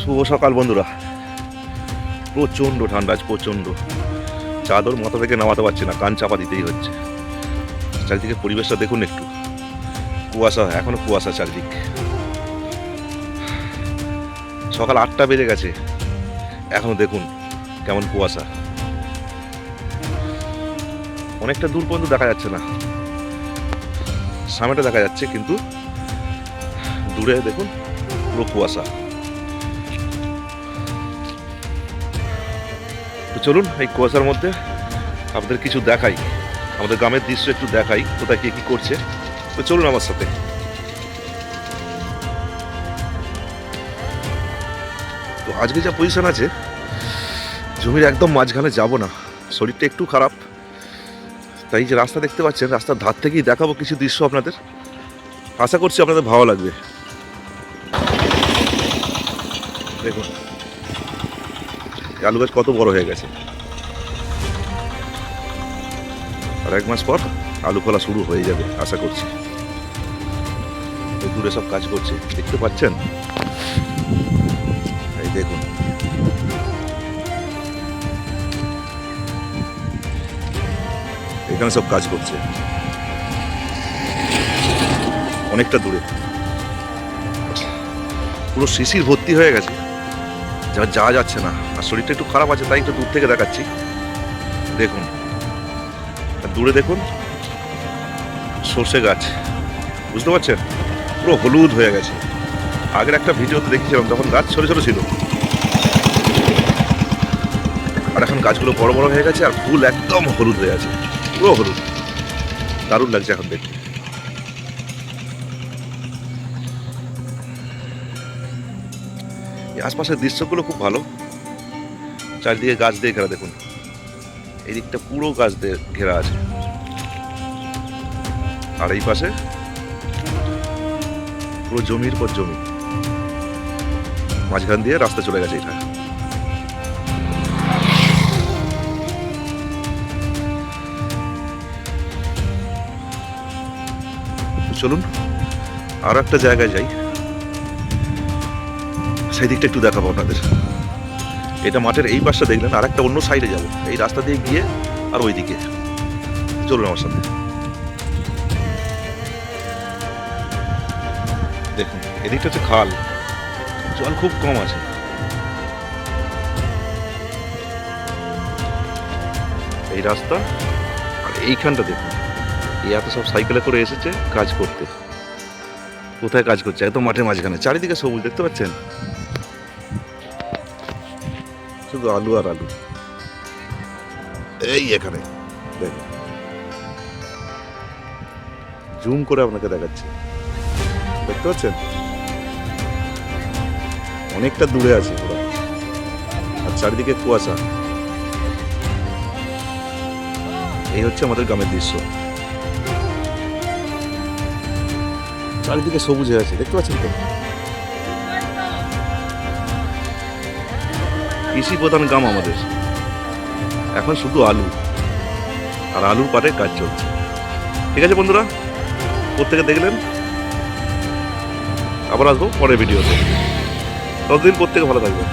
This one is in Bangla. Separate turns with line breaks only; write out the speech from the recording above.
শুভ সকাল বন্ধুরা। প্রচণ্ড ঠান্ডা, আজ প্রচণ্ড। চাদর মাথা থেকে নামাতে পারছি না, কান চাপা দিতেই হচ্ছে। চারিদিকে পরিবেশটা দেখুন একটু, কুয়াশা, এখনো কুয়াশা চারিদিক। সকাল 8টা বেজে গেছে, এখনো দেখুন কেমন কুয়াশা। অনেকটা দূর পর্যন্ত দেখা যাচ্ছে না, সামনেটা দেখা যাচ্ছে, কিন্তু দূরে দেখুন পুরো কুয়াশা। তো চলুন এই কুয়াশার মধ্যে আপনাদের কিছু দেখাই, আমাদের গ্রামের দৃশ্য একটু দেখাই, কোথায় কে কি করছে। তো চলুন আমার সাথে। তো আজকে যা পজিশন আছে, জমির একদম মাঝখানে যাব না, শরীরটা একটু খারাপ, তাই যে রাস্তা দেখতে পাচ্ছেন, রাস্তার ধার থেকেই দেখাবো কিছু দৃশ্য আপনাদের। আশা করছি আপনাদের ভালো লাগবে। দেখুন আলু গাছ কত বড় হয়ে গেছে, আর 1 মাস পর আলু ফলা শুরু হয়ে যাবে আশা করছি। দূরে সব কাজ করছে, দেখতে পাচ্ছেন, এই দেখুন। এখানে সব কাজ করছে অনেকটা দূরে, পুরো শিশির ভর্তি হয়ে গেছে, যাওয়া যাচ্ছে না। আর শরীরটা একটু খারাপ আছে, তাই একটু দূর থেকে দেখাচ্ছি। দেখুন দূরে দেখুন সর্ষে গাছ, বুঝতে পারছেন, পুরো হলুদ হয়ে গেছে। আগের একটা ভিডিওতে দেখেছিলাম, তখন গাছ ছোট ছোট ছিল, আর এখন গাছগুলো বড় বড় হয়ে গেছে, আর ফুল একদম হলুদ হয়ে আছে, পুরো হলুদ। দারুণ লাগছে এখন দেখতে। আশপাশের দৃশ্যগুলো খুব ভালো, চারিদিকে গাছ দিয়ে ঘেরা। দেখুন এই দিকটা পুরো গাছ দিয়ে ঘেরা আছে, আর এই পাশে পুরো জমির পর জমি, মাঝখান দিয়ে রাস্তা চলে গেছে। এটা চলুন আরো একটা জায়গায় যাই, সেই দিকটা একটু দেখাবো আপনাদের। এটা মাঠের এই পাশটা দেখলেন, আর একটা অন্য সাইডে যাব, এই রাস্তা দিয়ে গিয়ে আর ওই দিকে। চলুন আমার সাথে। দেখুন এদিকটা হচ্ছে খাল, জল খুব কম আছে। এই রাস্তা, আর এইখানটা দেখুন, এই এত সব সাইকেলে করে এসেছে কাজ করতে। কোথায় কাজ করছে? একদম মাঠের মাঝখানে, চারিদিকে সবুজ, দেখতে পাচ্ছেন, শুধু আলু আর আলু। এই এখানে দেখুন, জুম করে আপনাকে দেখাচ্ছি, দেখতে পাচ্ছেন, অনেকটা দূরে আছে পুরো, আর চারিদিকে কুয়াশা। এই হচ্ছে আমাদের গ্রামের দৃশ্য, চারিদিকে সবুজ হয়ে আছে, দেখতে পাচ্ছেন তো। কৃষি প্রধান গ্রাম আমাদের, এখন শুধু আলু আর আলুর পাটে কাজ চলছে। ঠিক আছে বন্ধুরা, প্রত্যেকে দেখলেন, আবার আসবো পরের ভিডিওতে। ততদিন প্রত্যেকে ভালো থাকবেন।